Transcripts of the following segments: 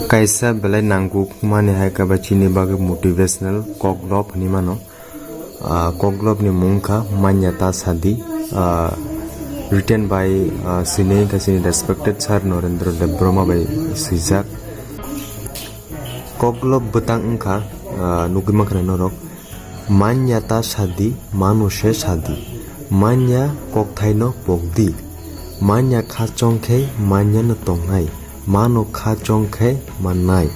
kaisa belai nangkuk mani hai kabachini bagi motivational koklop ni mano koklop ni mungka manya ta sadi written by sine kasini respected sir Narendra by Sijak koklop betang engka nugima kana norok manya ta sadi MANU she sadi manya kokthaino pokdi manya khachongkhe manya no tongnai MANU khachongkhe mannai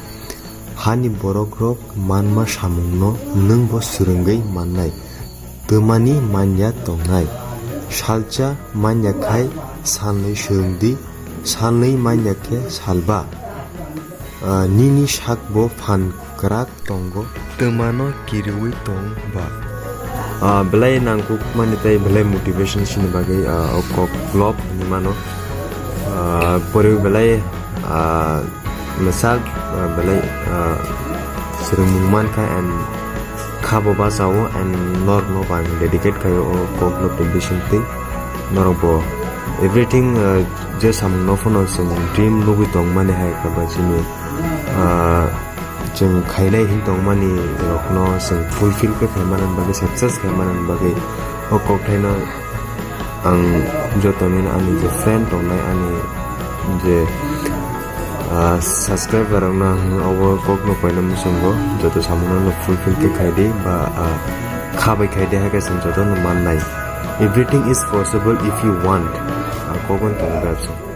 hani borok rok manma samungno nungbo surungei mannai tmani manya tongnai salcha manya khai salnei surungdi salnei manya khe salba nini sakbo phan krak tongo tmano kirui tongba belai nangkuk mani tai belai motivation sini bagai koklop ni mano pori belai misal belai serumungman ka and khabo basawo and nor no bang dedicate kayo koklop ambition thing norbo everything just am no phone some dream lugi tong mani hai ka bachini jeng khailai hin tong mani rokno sing fulfill ke khamanan bagi success khamanan bagi kokthena ang jotomin ani je friend tongnai ani je subscriber na over kokno paina musongo joto samuna no fulfill ke khaide ba khabai khaide ha ka sam joto no mannai everything is possible if you want kokon tong